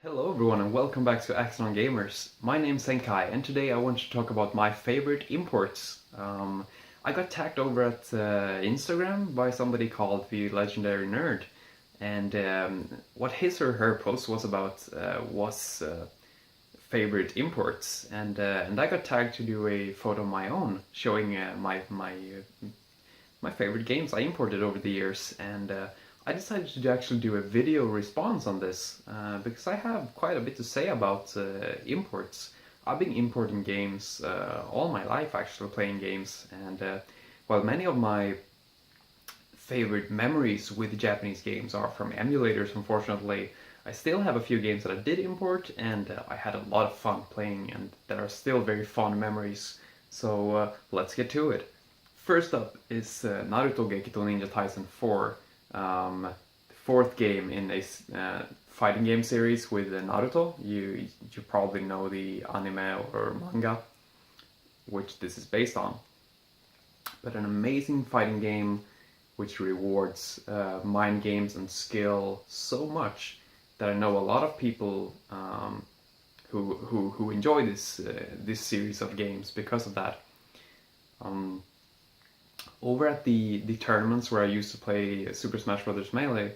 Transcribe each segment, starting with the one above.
Hello everyone and welcome back to Axon Gamers. My name's Senkai and today I want to talk about my favorite imports. I got tagged over at Instagram by somebody called the Legendary Nerd, and what his or her post was about was favorite imports, and I got tagged to do a photo of my own showing my favorite games I imported over the years, and I decided to actually do a video response on this because I have quite a bit to say about imports. I've been importing games all my life, actually playing games, and while many of my favorite memories with Japanese games are from emulators, unfortunately, I still have a few games that I did import, and I had a lot of fun playing, and that are still very fond memories. So let's get to it. First up is Naruto Ninja Taisen 4, the fourth game in a fighting game series with Naruto. You probably know the anime or manga, which this is based on. But an amazing fighting game which rewards mind games and skill so much that I know a lot of people who enjoy this series of games because of that. Over at the tournaments where I used to play Super Smash Bros. Melee,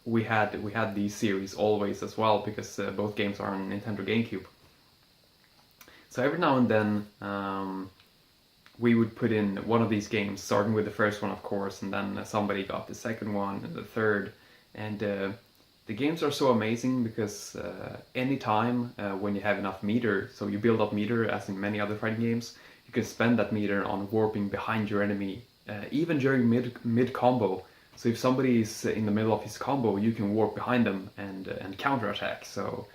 we had these series always as well because both games are on Nintendo GameCube. So every now and then we would put in one of these games, starting with the first one, of course, and then somebody got the second one and the third. And the games are so amazing because anytime when you have enough meter, so you build up meter as in many other fighting games, you can spend that meter on warping behind your enemy, even during mid combo. So if somebody is in the middle of his combo, you can warp behind them and counterattack. So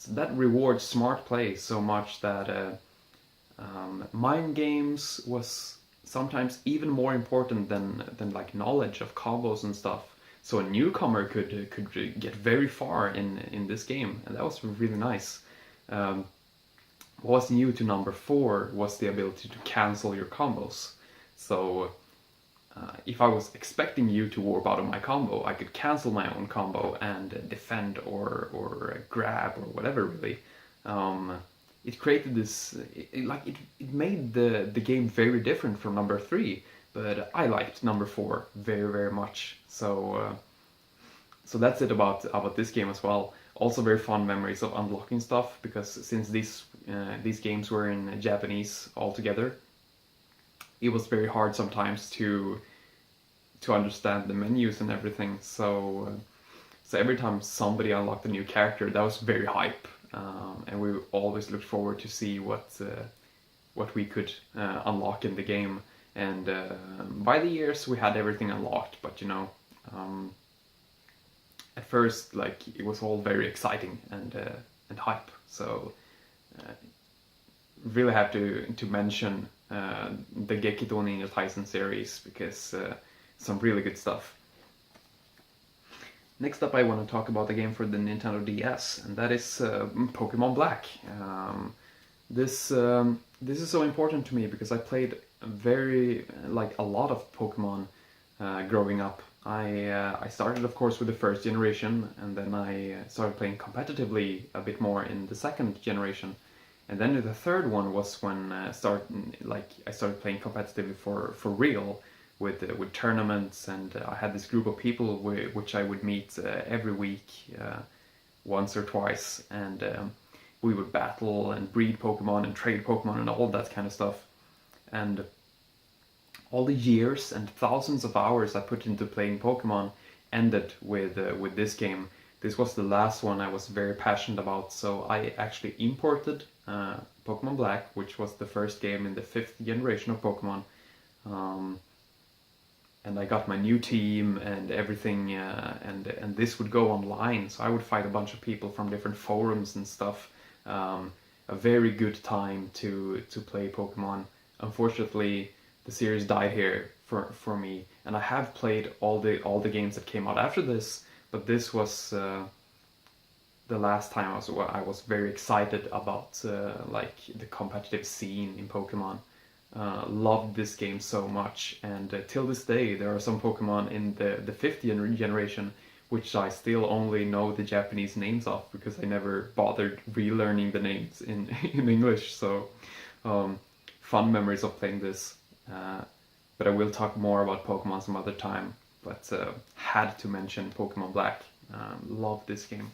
that rewards smart play so much that mind games was sometimes even more important than like knowledge of combos and stuff. So a newcomer could get very far in this game, and that was really nice. What was new to number 4 was the ability to cancel your combos. So if I was expecting you to warp out of my combo, I could cancel my own combo and defend or grab or whatever, really. It created this, it made the game very different from number 3, but I liked number 4 very, very much. So that's it about this game as well. Also very fond memories of unlocking stuff, because since these games were in Japanese altogether, it was very hard sometimes to understand the menus and everything. So every time somebody unlocked a new character, that was very hype, and we always looked forward to see what we could unlock in the game. And by the years, we had everything unlocked, but you know. At first, like, it was all very exciting and hype. So really have to mention the Gekito Ninja Taisen series, because some really good stuff. Next up, I want to talk about the game for the Nintendo DS, and that is Pokemon Black. This is so important to me because I played a lot of Pokemon growing up. I started, of course, with the first generation, and then I started playing competitively a bit more in the second generation, and then the third one was when I started playing competitively for real with tournaments, and I had this group of people which I would meet every week, once or twice, and we would battle and breed Pokemon and trade Pokemon and all that kind of stuff. And all the years and thousands of hours I put into playing Pokemon ended with this game. This was the last one I was very passionate about, so I actually imported Pokemon Black, which was the first game in the 5th generation of Pokemon. And I got my new team and everything, and this would go online, so I would fight a bunch of people from different forums and stuff. A very good time to play Pokemon. Unfortunately, the series died here for me, and I have played all the games that came out after this, but this was the last time I was very excited about like the competitive scene in Pokemon. Loved this game so much, and till this day there are some Pokemon in the 5th generation which I still only know the Japanese names of because I never bothered relearning the names in in English. So fun memories of playing this. But I will talk more about Pokemon some other time. But had to mention Pokemon Black. Love this game.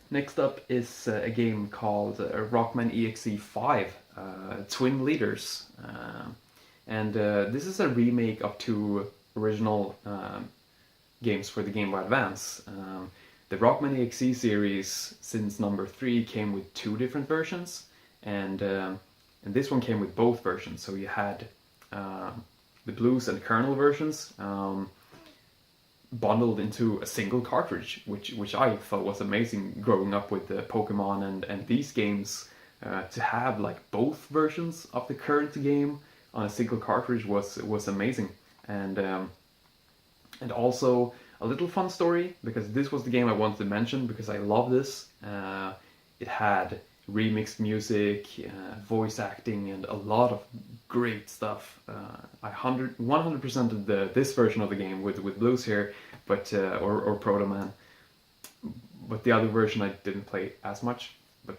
Next up is a game called Rockman EXE 5, Twin Leaders. And this is a remake of two original games for the Game Boy Advance. The Rockman EXE series, since number 3, came with 2 different versions, and this one came with both versions. So you had the Blues and Kernel versions bundled into a single cartridge, which I thought was amazing growing up with Pokemon and these games. To have like both versions of the current game on a single cartridge was amazing. And also a little fun story, because this was the game I wanted to mention because I love this. It had remixed music, voice acting, and a lot of great stuff. I 100%ed this version of the game with Blues here, but or Proto Man. But the other version I didn't play as much. But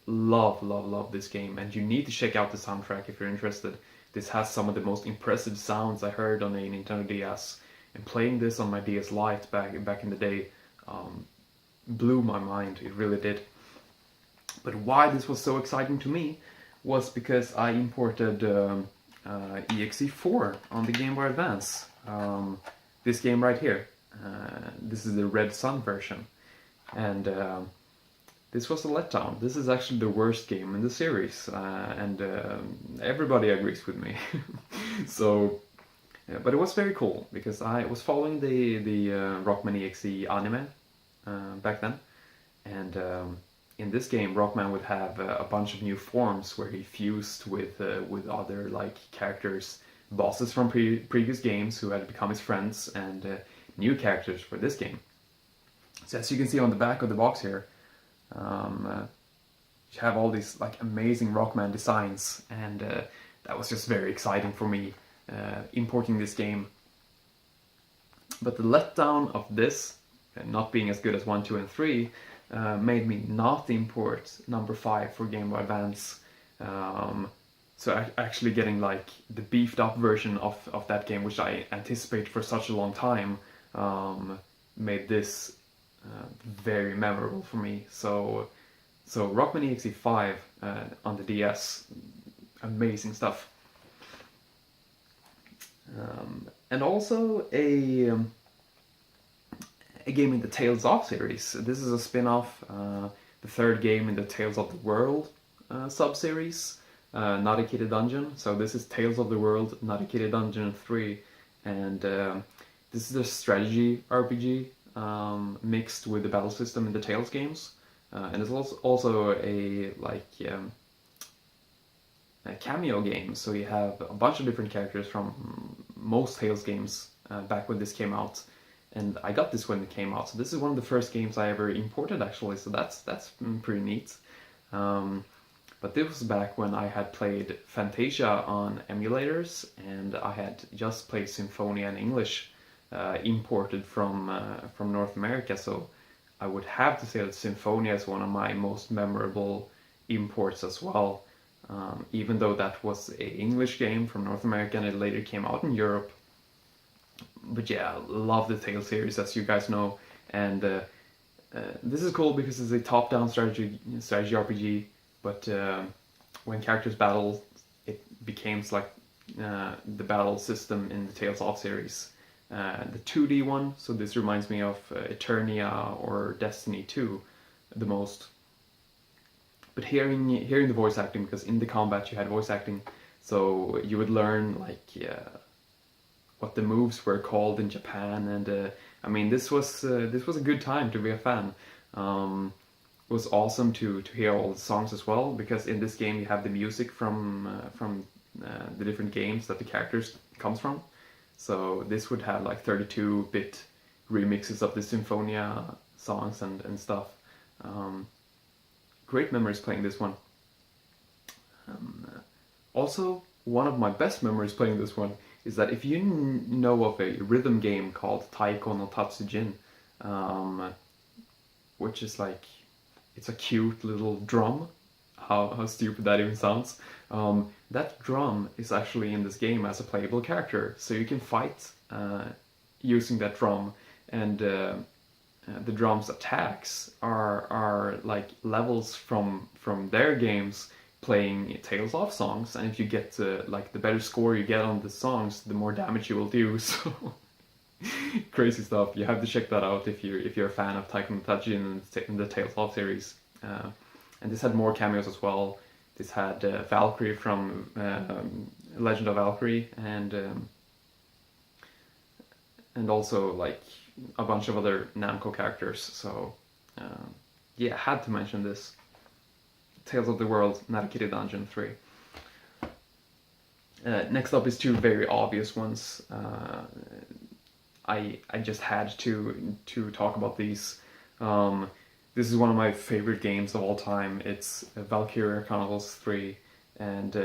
love this game, and you need to check out the soundtrack if you're interested. This has some of the most impressive sounds I heard on a Nintendo DS, and playing this on my DS Lite back in the day blew my mind. It really did. But why this was so exciting to me was because I imported EXE4 on the Game Boy Advance. This game right here. This is the Red Sun version. And this was a letdown. This is actually the worst game in the series. And everybody agrees with me. So, but it was very cool because I was following the Rockman EXE anime back then. And in this game, Rockman would have a bunch of new forms where he fused with other like characters, bosses from previous games who had become his friends, and new characters for this game. So as you can see on the back of the box here, you have all these like amazing Rockman designs, and that was just very exciting for me importing this game. But the letdown of this not being as good as 1, 2, and 3 made me not import number 5 for Game Boy Advance. So actually getting like the beefed up version of that game, which I anticipated for such a long time, made this very memorable for me. So Rockman EXE 5 on the DS, amazing stuff. And also a game in the Tales of series. This is a spin-off, the third game in the Tales of the World sub-series, Narikita Dungeon. So this is Tales of the World, Narikita Dungeon 3, and this is a strategy RPG mixed with the battle system in the Tales games, and it's also a cameo game. So you have a bunch of different characters from most Tales games back when this came out. And I got this when it came out, so this is one of the first games I ever imported actually, so that's pretty neat. But this was back when I had played Fantasia on emulators, and I had just played Symphonia in English, imported from North America, so I would have to say that Symphonia is one of my most memorable imports as well, even though that was an English game from North America and it later came out in Europe. But yeah, love the Tales series, as you guys know, and this is cool because it's a top-down strategy RPG. But when characters battle, it becomes like the battle system in the Tales of series, the 2D one. So this reminds me of Eternia or Destiny 2 the most. But hearing the voice acting, because in the combat you had voice acting, so you would learn like what the moves were called in Japan, and I mean this was a good time to be a fan. It was awesome to hear all the songs as well, because in this game you have the music from the different games that the characters comes from. So this would have like 32-bit remixes of the Symphonia songs and stuff. Great memories playing this one. Also, one of my best memories playing this one is that if you know of a rhythm game called Taiko no Tatsujin, um, which is like, it's a cute little drum. How stupid that even sounds. That drum is actually in this game as a playable character, so you can fight using that drum, and the drum's attacks are like levels from their games playing Tales of songs, and if you get like the better score you get on the songs, the more damage you will do. So crazy stuff. You have to check that out if you're a fan of Taiko no Tatsujin and the Tales of series. And this had more cameos as well. This had Valkyrie from Legend of Valkyrie, and also like a bunch of other Namco characters. So yeah, had to mention this. Tales of the World, Naruto Dungeon 3. Next up is two very obvious ones. I just had to talk about these. This is one of my favorite games of all time. It's Valkyria Chronicles 3, and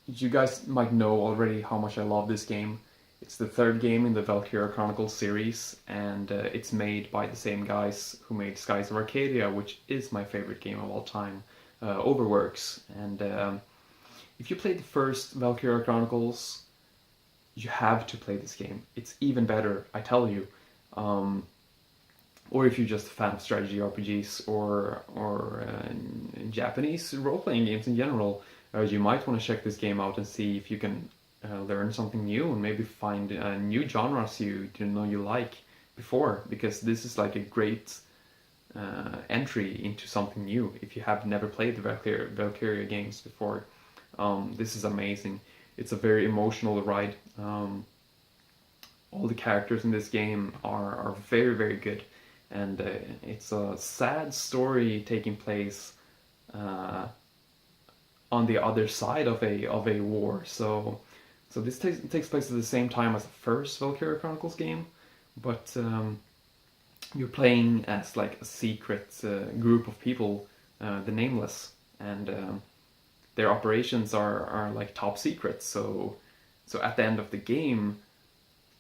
you guys might know already how much I love this game. It's the third game in the Valkyria Chronicles series, and it's made by the same guys who made Skies of Arcadia, which is my favorite game of all time, Overworks. And if you played the first Valkyria Chronicles, you have to play this game. It's even better, I tell you. Or if you're just a fan of strategy RPGs or Japanese role-playing games in general, you might want to check this game out and see if you can learn something new and maybe find new genres you didn't know you like before, because this is like a great entry into something new if you have never played the Valkyria games before. This is amazing. It's a very emotional ride. All the characters in this game are very, very good. And it's a sad story taking place on the other side of a war. So this takes place at the same time as the first Valkyria Chronicles game, but you're playing as like a secret group of people, the Nameless, and their operations are like top secret. So at the end of the game,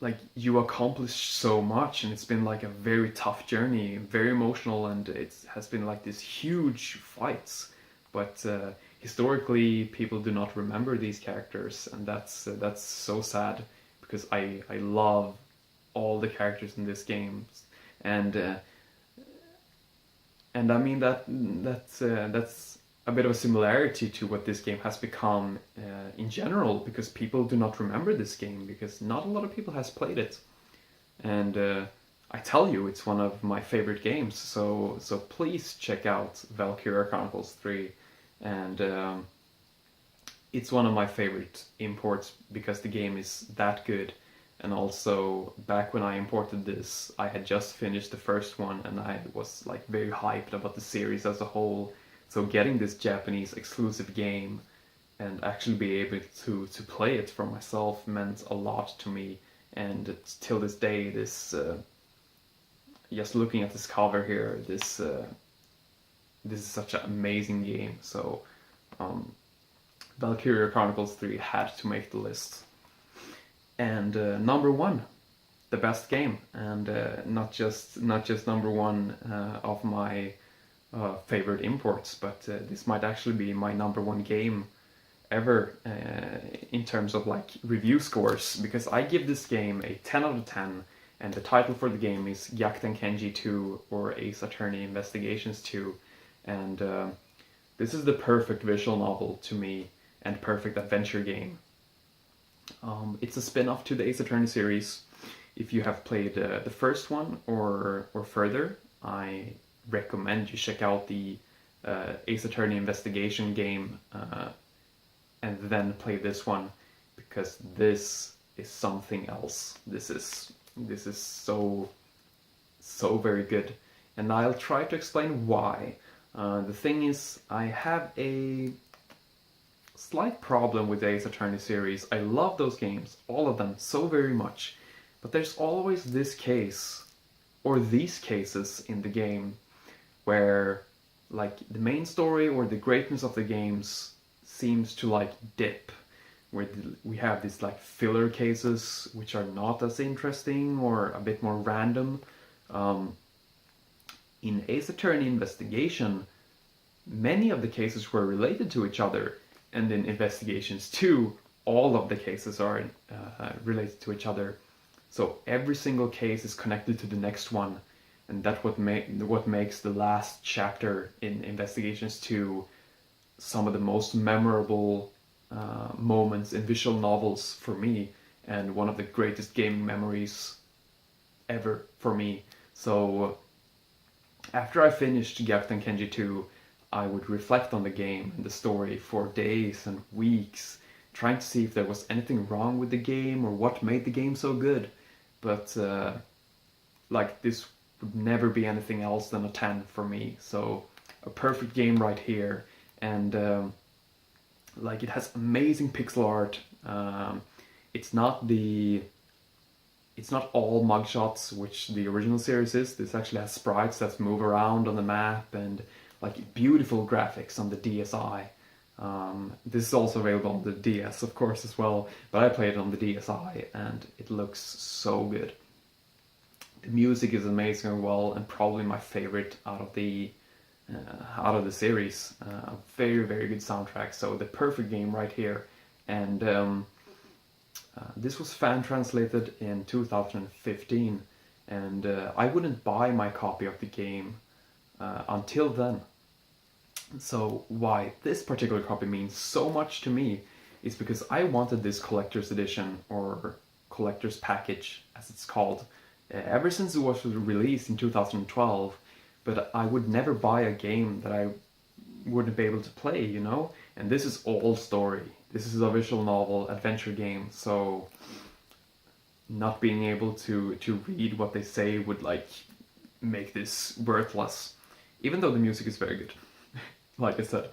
like, you accomplished so much, and it's been like a very tough journey, very emotional, and it has been like these huge fights. But historically, people do not remember these characters, and that's so sad, because I love all the characters in this game, and I mean that's a bit of a similarity to what this game has become in general, because people do not remember this game because not a lot of people has played it, and I tell you, it's one of my favorite games. So please check out Valkyria Chronicles 3, and it's one of my favorite imports because the game is that good. And also, back when I imported this, I had just finished the first one, and I was like very hyped about the series as a whole. So getting this Japanese exclusive game and actually be able to play it for myself meant a lot to me. And till this day, this just looking at this cover here, this is such an amazing game. So Valkyria Chronicles 3 had to make the list. And number one, the best game, and not just number one of my favorite imports, but this might actually be my number one game ever in terms of like review scores, because I give this game a 10 out of 10, and the title for the game is Gyakuten Kenji 2, or Ace Attorney Investigations 2, and this is the perfect visual novel to me and perfect adventure game. It's a spin-off to the Ace Attorney series. If you have played the first one or further, I recommend you check out the Ace Attorney Investigation game and then play this one, because this is something else. This is so very good, and I'll try to explain why. The thing is, I have a slight problem with the Ace Attorney series. I love those games, all of them, so very much, but there's always this case, or these cases in the game, where like the main story or the greatness of the games seems to like dip, where we have these like filler cases which are not as interesting or a bit more random. Um, in Ace Attorney Investigation, many of the cases were related to each other, and in Investigations 2, all of the cases are related to each other. So every single case is connected to the next one, and that's what makes the last chapter in Investigations 2 some of the most memorable moments in visual novels for me, and one of the greatest gaming memories ever for me. So after I finished Gyakuten Kenji 2, I would reflect on the game and the story for days and weeks, trying to see if there was anything wrong with the game or what made the game so good. But like, this would never be anything else than a 10 for me. So a perfect game right here. And like, it has amazing pixel art. It's not all mugshots, which the original series is. This actually has sprites that move around on the map, and like beautiful graphics on the DSi. This is also available on the DS, of course, as well, but I played it on the DSi, and it looks so good. The music is amazing as well, and probably my favorite out of the series. Very, very good soundtrack. So the perfect game right here. And this was fan translated in 2015, and I wouldn't buy my copy of the game until then. So why this particular copy means so much to me is because I wanted this collector's edition, or collector's package as it's called, ever since it was released in 2012, but I would never buy a game that I wouldn't be able to play, you know? And this is all story. This is a visual novel adventure game, so not being able to read what they say would like make this worthless, even though the music is very good, like I said.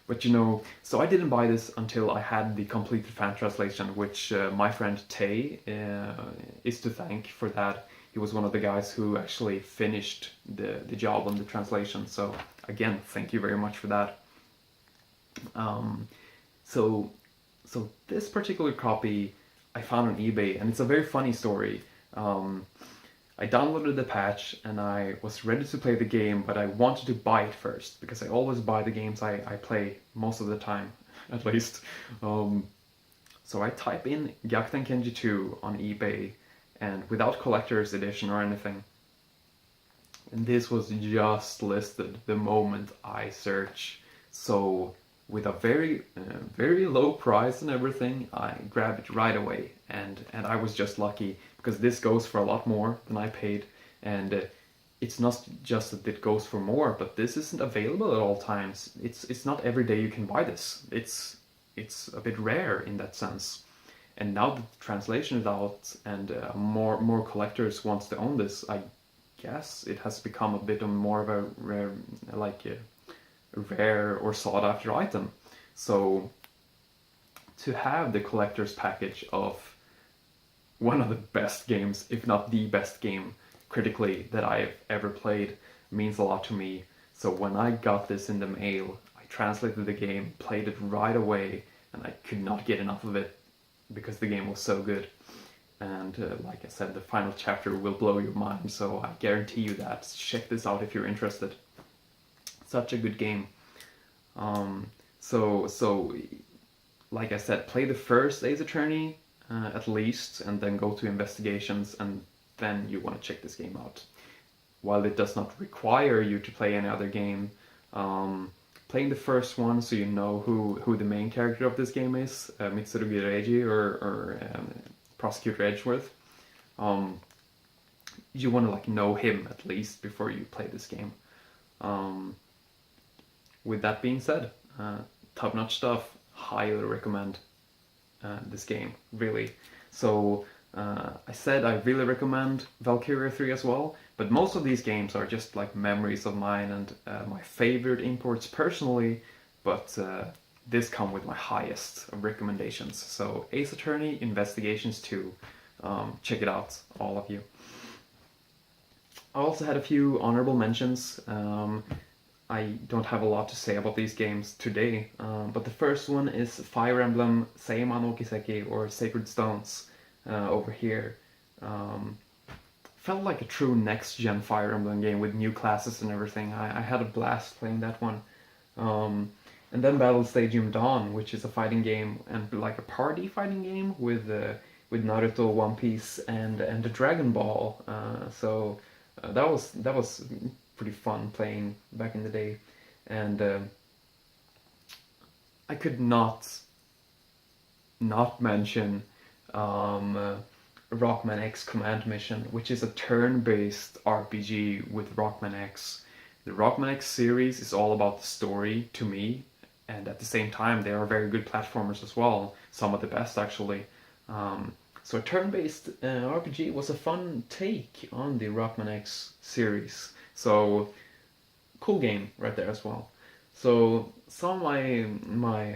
But you know, so I didn't buy this until I had the completed fan translation, which my friend Tay is to thank for that. He was one of the guys who actually finished the job on the translation. So again, thank you very much for that. So this particular copy I found on eBay, and it's a very funny story. I downloaded the patch and I was ready to play the game, but I wanted to buy it first because I always buy the games I play most of the time, at least. So I type in Gyakuten Kenji 2 on eBay, and without collector's edition or anything. And this was just listed the moment I search. So with a very very low price and everything, I grabbed it right away, and I was just lucky because this goes for a lot more than I paid, and it's not just that it goes for more, but this isn't available at all times. It's not every day you can buy this. It's a bit rare in that sense. And now that the translation is out and more collectors wants to own this, I guess it has become a bit more of a rare, rare or sought after item. So to have the collector's package of one of the best games, if not the best game critically that I've ever played, means a lot to me. So when I got this in the mail, I translated the game, played it right away, and I could not get enough of it because the game was so good. And like I said, the final chapter will blow your mind, so I guarantee you that. Check this out if you're interested. Such a good game. So like I said, play the first Ace Attorney at least, and then go to Investigations, and then you want to check this game out. While it does not require you to play any other game, playing the first one so you know who the main character of this game is, Mitsurugi Reiji or Prosecutor Edgeworth. You want to like know him at least before you play this game. With that being said, top-notch stuff. Highly recommend this game, really. So I said I really recommend Valkyria 3 as well, but most of these games are just like memories of mine and my favorite imports personally, but this come with my highest of recommendations. So Ace Attorney Investigations 2, check it out, all of you. I also had a few honorable mentions. I don't have a lot to say about these games today, but the first one is Fire Emblem Seiman no Kiseki, or Sacred Stones, over here. Um, Felt like a true next-gen Fire Emblem game with new classes and everything. I had a blast playing that one. Um, and then Battle Stadium Dawn, which is a fighting game and like a party fighting game with Naruto, One Piece, and the Dragon Ball. That was pretty fun playing back in the day, and I could not mention Rockman X Command Mission, which is a turn-based RPG with Rockman X. The Rockman X series is all about the story to me, and at the same time, they are very good platformers as well. Some of the best, actually. So a turn-based RPG was a fun take on the Rockman X series. So cool game right there as well. So some of my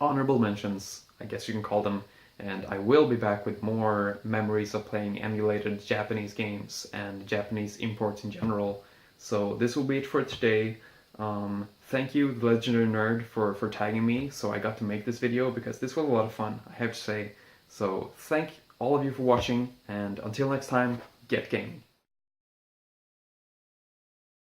honorable mentions, I guess you can call them, and I will be back with more memories of playing emulated Japanese games and Japanese imports in general. So this will be it for today. Thank you, the Legendary Nerd, for tagging me, so I got to make this video, because this was a lot of fun, I have to say. So thank all of you for watching, and until next time, get gaming.